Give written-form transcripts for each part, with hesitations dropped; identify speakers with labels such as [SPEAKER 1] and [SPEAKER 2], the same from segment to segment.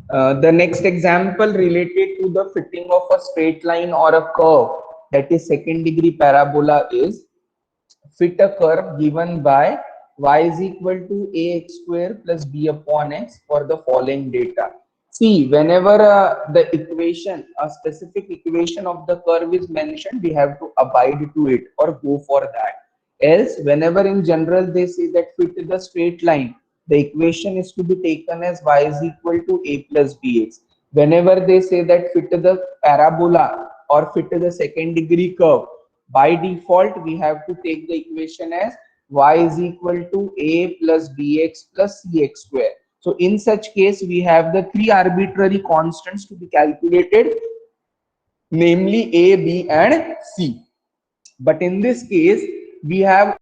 [SPEAKER 1] The next example related to the fitting of a straight line or a curve, that is second degree parabola, is fit a curve given by y is equal to ax square plus b upon x for the following data. See, whenever the equation, a specific equation of the curve is mentioned, we have to abide to it or go for that. Else, whenever in general they say that fit the straight line, the equation is to be taken as y is equal to a plus bx. Whenever they say that fit the parabola or fit the second degree curve, by default we have to take the equation as y is equal to a plus bx plus cx square. So in such case we have the three arbitrary constants to be calculated, namely a, b and c. But in this case we have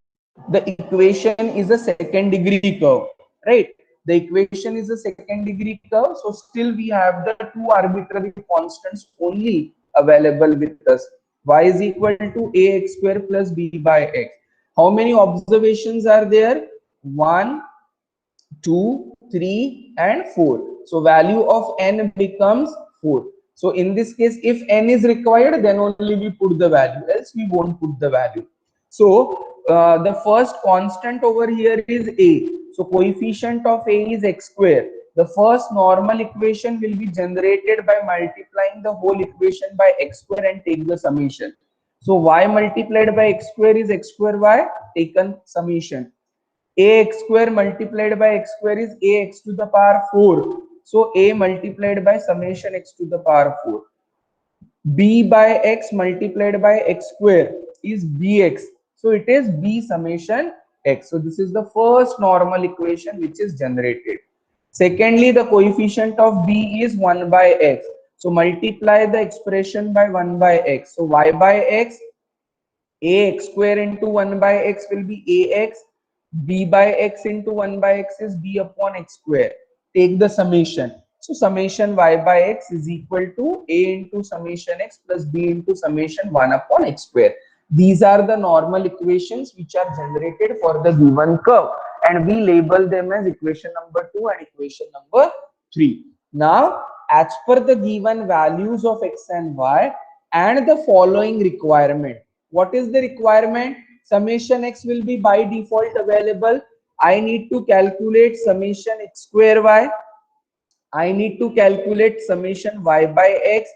[SPEAKER 1] the equation is a second degree curve, right? The equation is a second degree curve, so still we have the two arbitrary constants only available with us. Y is equal to ax square plus b by x. How many observations are there? 1, 2, 3 and 4. So value of n becomes 4. So in this case, if n is required, then only we put the value, else we won't put the value. So the first constant over here is a. So coefficient of a is x square. The first normal equation will be generated by multiplying the whole equation by x square and take the summation. So y multiplied by x square is x square y, taken summation. Ax square multiplied by x square is ax to the power 4. So a multiplied by summation x to the power 4. B by x multiplied by x square is bx. So it is b summation x. So this is the first normal equation which is generated. Secondly, the coefficient of b is 1 by x. So multiply the expression by 1 by x. So y by x, ax square into 1 by x will be ax, b by x into 1 by x is b upon x square. Take the summation. So summation y by x is equal to a into summation x plus b into summation 1 upon x square. These are the normal equations which are generated for the given curve, and we label them as equation number 2 and equation number 3. Now, as per the given values of x and y and the following requirement, what is the requirement? Summation x will be by default available. I need to calculate summation x square y. I need to calculate summation y by x.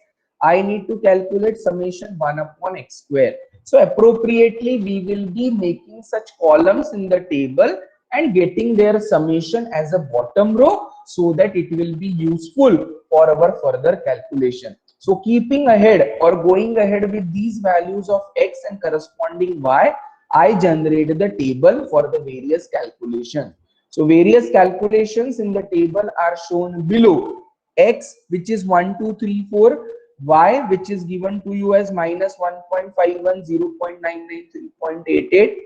[SPEAKER 1] I need to calculate summation 1 upon x square. So appropriately we will be making such columns in the table and getting their summation as a bottom row, so that it will be useful for our further calculation. So keeping ahead or going ahead with these values of x and corresponding y, I generate the table for the various calculations. So various calculations in the table are shown below. X, which is 1, 2, 3, 4, y, which is given to you as minus 1.51, 0.99, 3.88,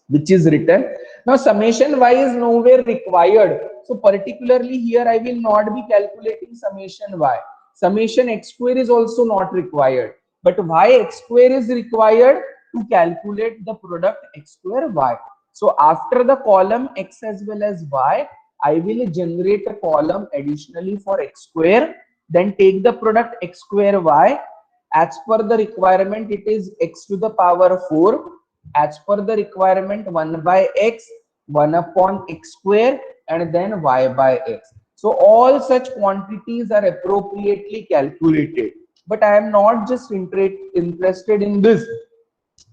[SPEAKER 1] which is written. Now summation y is nowhere required. So particularly here I will not be calculating summation y. Summation x square is also not required. But y x square is required to calculate the product x square y. So after the column x as well as y, I will generate a column additionally for x square. Then take the product x square y. As per the requirement, it is x to the power 4. As per the requirement, 1 by x, 1 upon x square, and then y by x. So all such quantities are appropriately calculated. But I am not just interested in this.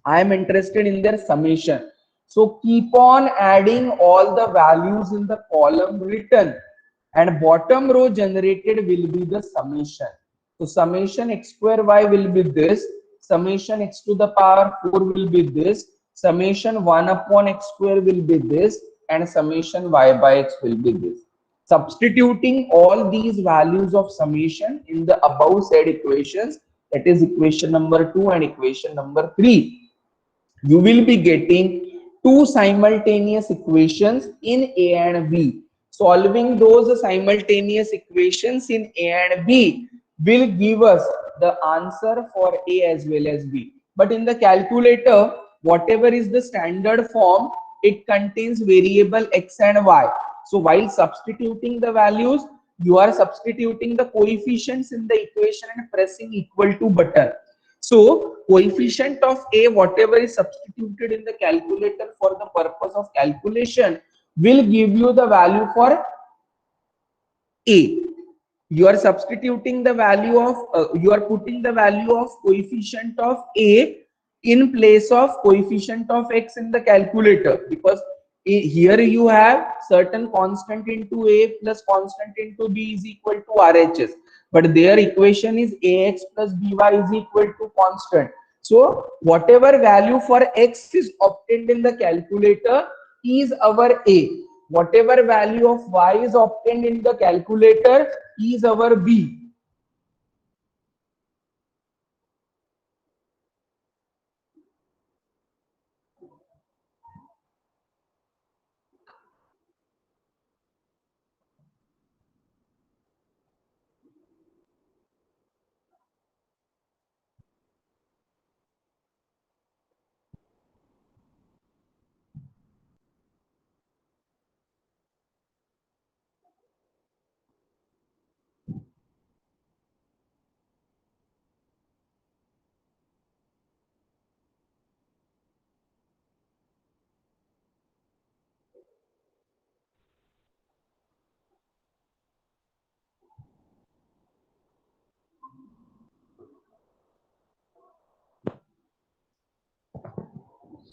[SPEAKER 1] I am interested in their summation. So keep on adding all the values in the column written, and bottom row generated will be the summation. So summation x square y will be this, summation x to the power 4 will be this, summation 1 upon x square will be this, and summation y by x will be this. Substituting all these values of summation in the above said equations, that is equation number 2 and equation number 3, you will be getting two simultaneous equations in A and B. Solving those simultaneous equations in A and B will give us the answer for A as well as B. But in the calculator, whatever is the standard form, it contains variable x and y. So while substituting the values, you are substituting the coefficients in the equation and pressing equal to button. So coefficient of A, whatever is substituted in the calculator for the purpose of calculation, will give you the value for A. You are substituting the value of, you are putting the value of coefficient of A in place of coefficient of X in the calculator, because here you have certain constant into A plus constant into B is equal to RHS, but their equation is AX plus BY is equal to constant. So whatever value for X is obtained in the calculator is our A. Whatever value of Y is obtained in the calculator is our B.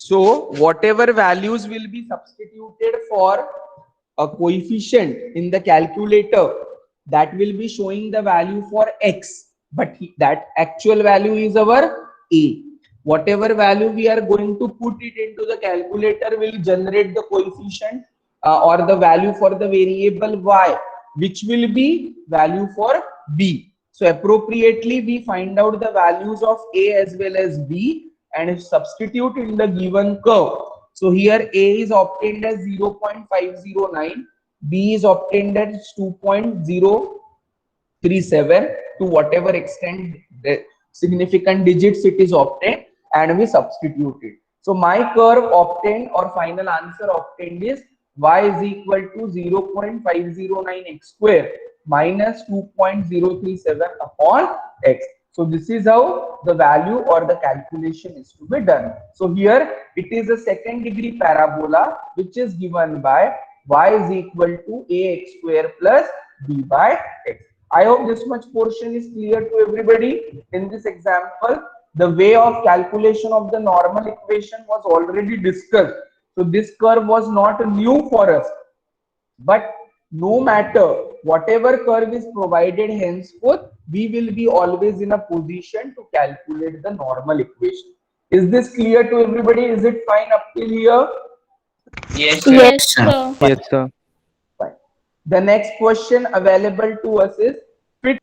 [SPEAKER 1] So whatever values will be substituted for a coefficient in the calculator, that will be showing the value for X, but that actual value is our A. Whatever value we are going to put it into the calculator will generate the coefficient or the value for the variable Y, which will be value for B. So appropriately we find out the values of A as well as B and substitute in the given curve. So here A is obtained as 0.509, B is obtained as 2.037, to whatever extent the significant digits it is obtained, and we substitute it. So my curve obtained or final answer obtained is y is equal to 0.509 x square minus 2.037 upon x. So this is how the value or the calculation is to be done. So here it is a second degree parabola which is given by y is equal to ax square plus b by x. I hope this much portion is clear to everybody. In this example, the way of calculation of the normal equation was already discussed. So this curve was not new for us. But no matter whatever curve is provided henceforth, we will be always in a position to calculate the normal equation. Is this clear to everybody? Is it fine up till here?
[SPEAKER 2] Yes, sir.
[SPEAKER 3] Yes, sir.
[SPEAKER 4] Yes, sir.
[SPEAKER 1] Fine. The next question available to us is fit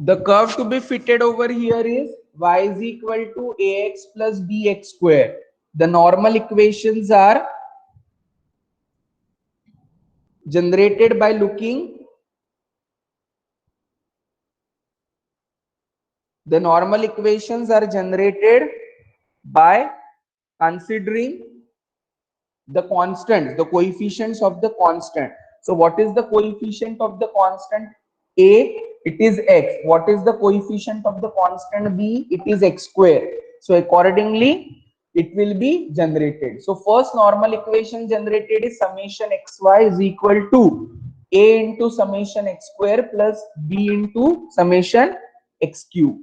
[SPEAKER 1] The curve to be fitted over here is y is equal to ax plus bx square. The normal equations are generated by looking. The normal equations are generated by considering the constants, the coefficients of the constant. So what is the coefficient of the constant a? It is x. What is the coefficient of the constant b? It is x square. So accordingly it will be generated. So first normal equation generated is summation xy is equal to a into summation x square plus b into summation x cube.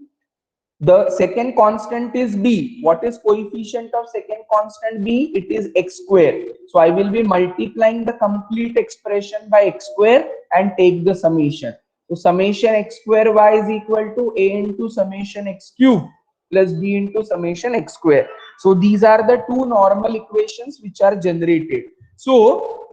[SPEAKER 1] The second constant is b. What is coefficient of second constant b? It is x square. So I will be multiplying the complete expression by x square and take the summation. So summation x square y is equal to a into summation x cube plus b into summation x square. So these are the two normal equations which are generated. So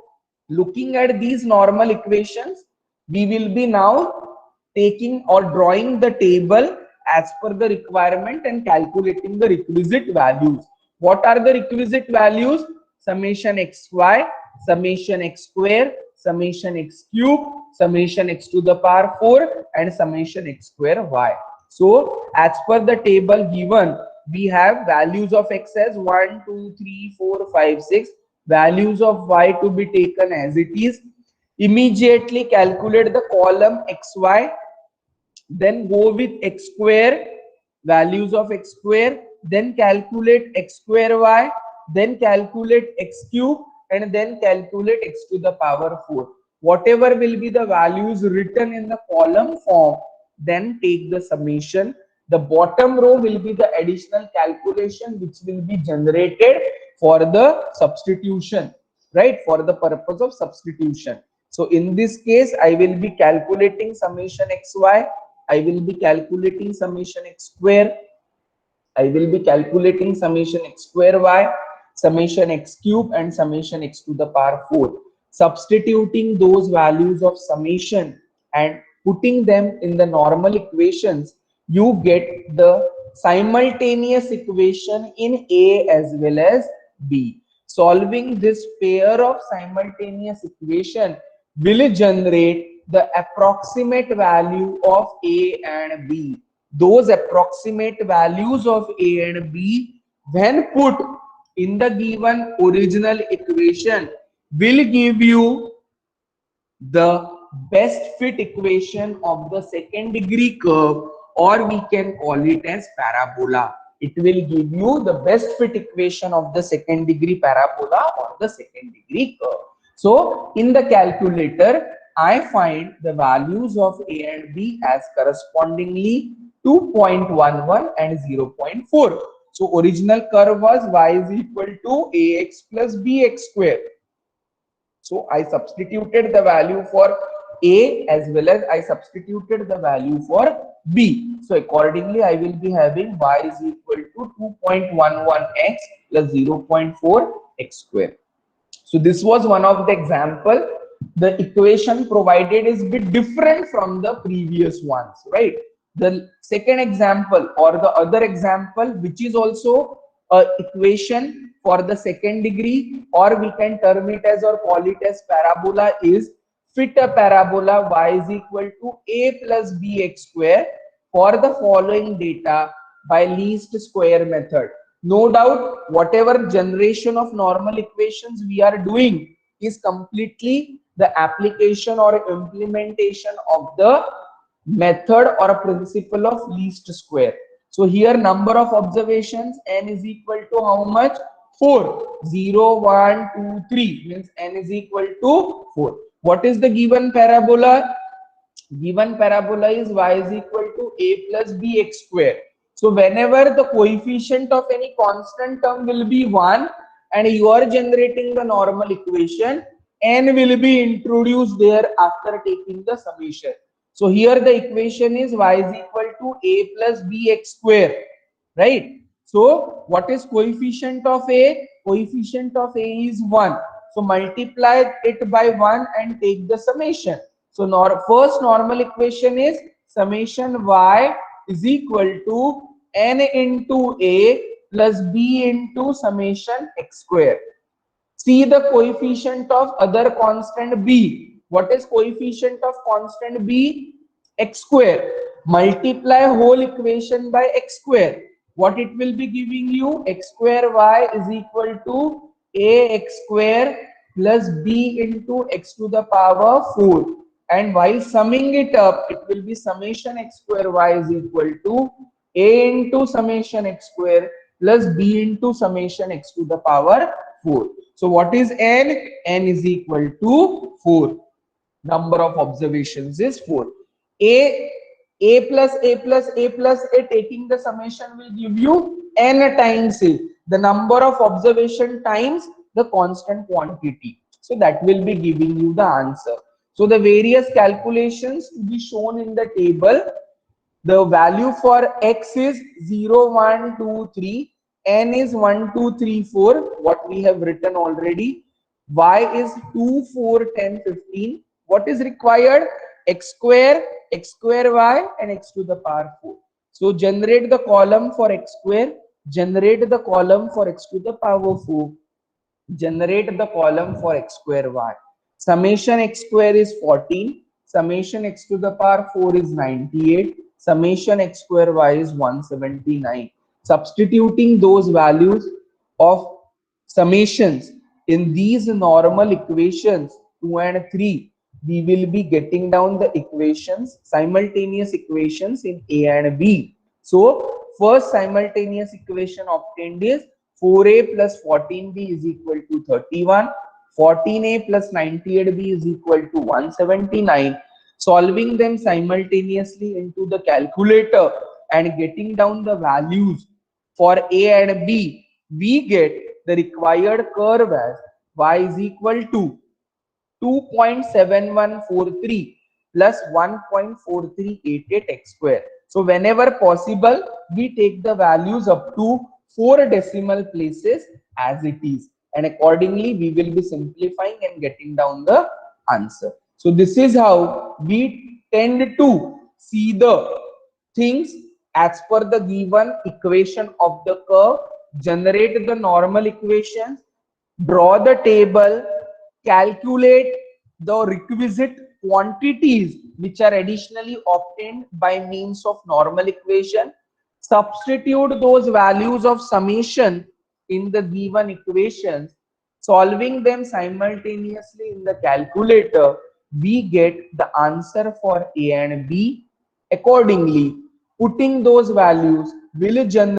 [SPEAKER 1] looking at these normal equations, we will be now taking or drawing the table as per the requirement and calculating the requisite values. What are the requisite values? Summation xy, summation x square, summation x cube, summation x to the power 4 and summation x square y. So as per the table given, we have values of x as 1, 2, 3, 4, 5, 6, values of y to be taken as it is. Immediately calculate the column xy, then go with x square, values of x square, then calculate x square y, then calculate x cube, and then calculate x to the power 4. Whatever will be the values written in the column form, then take the summation. The bottom row will be the additional calculation which will be generated for the substitution, right? For the purpose of substitution. So in this case, I will be calculating summation xy, I will be calculating summation x square, I will be calculating summation x square y, summation x cube, and summation x to the power 4. Substituting those values of summation and putting them in the normal equations, you get the simultaneous equation in A as well as B. Solving this pair of simultaneous equation will generate the approximate value of A and B. Those approximate values of A and B, when put in the given original equation, will give you the best fit equation of the second degree curve, or we can call it as parabola. It will give you the best fit equation of the second degree parabola or the second degree curve. So in the calculator, I find the values of A and B as correspondingly 2.11 and 0.4. So original curve was y is equal to ax plus bx square. So I substituted the value for A as well as I substituted the value for B. So accordingly, I will be having y is equal to 2.11x plus 0.4 x square. So this was one of the example. The equation provided is a bit different from the previous ones, right? The second example or the other example, which is also a equation for the second degree, or we can term it as or call it as parabola, is fit a parabola y is equal to a plus bx square for the following data by least square method. No doubt, whatever generation of normal equations we are doing is completely the application or implementation of the method or a principle of least square. So here number of observations, n is equal to how much? 4. 0, 1, 2, 3 means n is equal to 4. What is the given parabola? Given parabola is y is equal to a plus bx square. So whenever the coefficient of any constant term will be 1 and you are generating the normal equation, n will be introduced there after taking the summation. So here the equation is y is equal to a plus bx square, right? So what is coefficient of a? Coefficient of a is 1. So multiply it by 1 and take the summation. So first normal equation is summation y is equal to n into a plus b into summation x square. See the coefficient of other constant b. What is coefficient of constant b? X square. Multiply whole equation by x square. What it will be giving you? X square y is equal to ax square plus b into x to the power 4. And while summing it up, it will be summation x square y is equal to a into summation x square plus b into summation x to the power 4. So what is n? N is equal to 4. Number of observations is 4. A plus a plus a plus a, taking the summation will give you n times a, the number of observation times the constant quantity. So that will be giving you the answer. So the various calculations to be shown in the table. The value for x is 0, 1, 2, 3. N is 1, 2, 3, 4. What we have written already. Y is 2, 4, 10, 15. What is required? X square y, and x to the power 4. So generate the column for x square. Generate the column for x to the power 4. Generate the column for x square y. Summation x square is 14. Summation x to the power 4 is 98. Summation x square y is 179. Substituting those values of summations in these normal equations 2 and 3, we will be getting down the equations, simultaneous equations in A and B. So first simultaneous equation obtained is 4a plus 14b is equal to 31. 14a plus 98b is equal to 179. Solving them simultaneously into the calculator and getting down the values for a and b, we get the required curve as y is equal to 2.7143 plus 1.4388 x square. So whenever possible, we take the values up to 4 decimal places as it is, and accordingly we will be simplifying and getting down the answer. So this is how we tend to see the things as per the given equation of the curve, generate the normal equations, draw the table, calculate the requisite quantities which are additionally obtained by means of normal equation, substitute those values of summation in the given equations, solving them simultaneously in the calculator, we get the answer for A and B. Accordingly, putting those values will generate